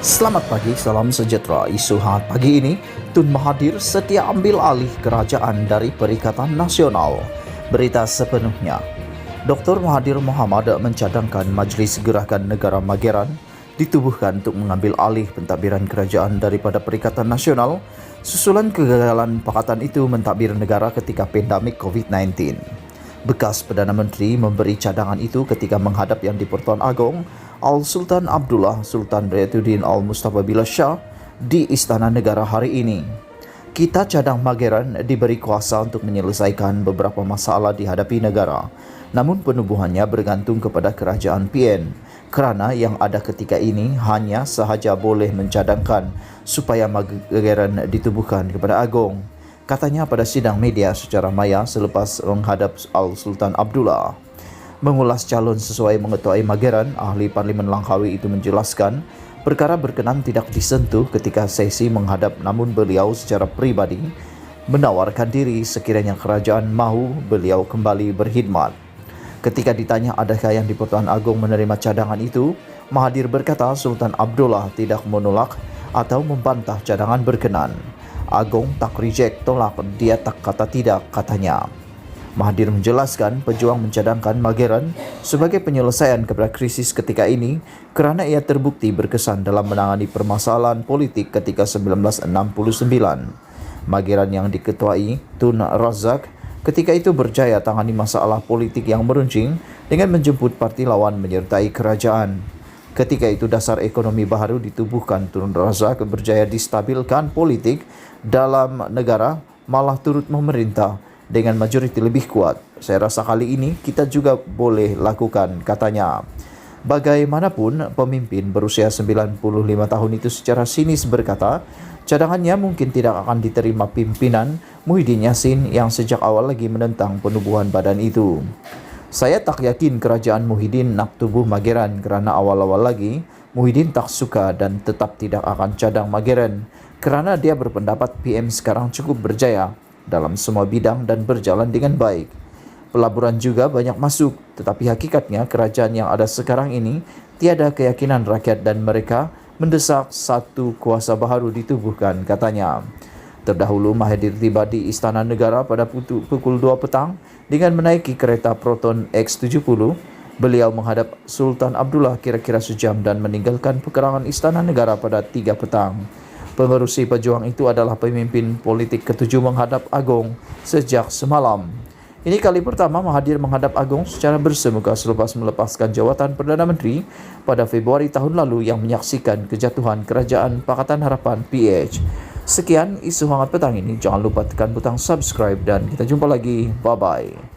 Selamat pagi, salam sejahtera. Isu hangat pagi ini, Tun Mahathir setia ambil alih kerajaan dari Perikatan Nasional. Berita sepenuhnya. Dr. Mahathir Mohamad mencadangkan Majlis Gerakan Negara Mageran ditubuhkan untuk mengambil alih pentadbiran kerajaan daripada Perikatan Nasional susulan kegagalan pakatan itu mentadbir negara ketika pandemik COVID-19. Bekas Perdana Menteri memberi cadangan itu ketika menghadap Yang di-Pertuan Agong Al-Sultan Abdullah Sultan Riyatuddin Al-Mustafa Billah Shah di Istana Negara hari ini. Kita cadang Mageran diberi kuasa untuk menyelesaikan beberapa masalah dihadapi negara. Namun penubuhannya bergantung kepada kerajaan PN kerana yang ada ketika ini hanya sahaja boleh mencadangkan supaya Mageran ditubuhkan kepada Agong. Katanya pada sidang media secara maya selepas menghadap Al-Sultan Abdullah. Mengulas calon sesuai mengetuai Mageran, ahli Parlimen Langkawi itu menjelaskan perkara berkenan tidak disentuh ketika sesi menghadap, namun beliau secara peribadi menawarkan diri sekiranya kerajaan mahu beliau kembali berkhidmat. Ketika ditanya adakah Yang di-Pertuan Agong menerima cadangan itu, Mahathir berkata Sultan Abdullah tidak menolak atau membantah cadangan berkenan. Agong tak reject tolak, dia tak kata tidak, katanya. Mahathir menjelaskan pejuang mencadangkan Mageran sebagai penyelesaian kepada krisis ketika ini kerana ia terbukti berkesan dalam menangani permasalahan politik ketika 1969. Mageran yang diketuai Tun Razak ketika itu berjaya tangani masalah politik yang meruncing dengan menjemput parti lawan menyertai kerajaan. Ketika itu dasar ekonomi baharu ditubuhkan, Tun Razak berjaya distabilkan politik dalam negara, malah turut memerintah dengan majoriti lebih kuat. Saya rasa kali ini kita juga boleh lakukan, katanya. Bagaimanapun, pemimpin berusia 95 tahun itu secara sinis berkata, cadangannya mungkin tidak akan diterima pimpinan Muhyiddin Yassin yang sejak awal lagi menentang penubuhan badan itu. Saya tak yakin kerajaan Muhyiddin nak tubuh Mageran kerana awal-awal lagi Muhyiddin tak suka dan tetap tidak akan cadang Mageran kerana dia berpendapat PM sekarang cukup berjaya dalam semua bidang dan berjalan dengan baik. Pelaburan juga banyak masuk, tetapi hakikatnya kerajaan yang ada sekarang ini tiada keyakinan rakyat dan mereka mendesak satu kuasa baharu ditubuhkan, katanya. Terdahulu Mahathir tiba di Istana Negara pada pukul 2 petang dengan menaiki kereta Proton X70. Beliau menghadap Sultan Abdullah kira-kira sejam dan meninggalkan pekarangan Istana Negara pada 3 petang. Pengerusi pejuang itu adalah pemimpin politik ketujuh menghadap Agong sejak semalam. Ini kali pertama Mahathir menghadap Agong secara bersemuka selepas melepaskan jawatan Perdana Menteri pada Februari tahun lalu yang menyaksikan kejatuhan Kerajaan Pakatan Harapan PH. Sekian isu hangat petang ini. Jangan lupa tekan butang subscribe dan kita jumpa lagi. Bye-bye.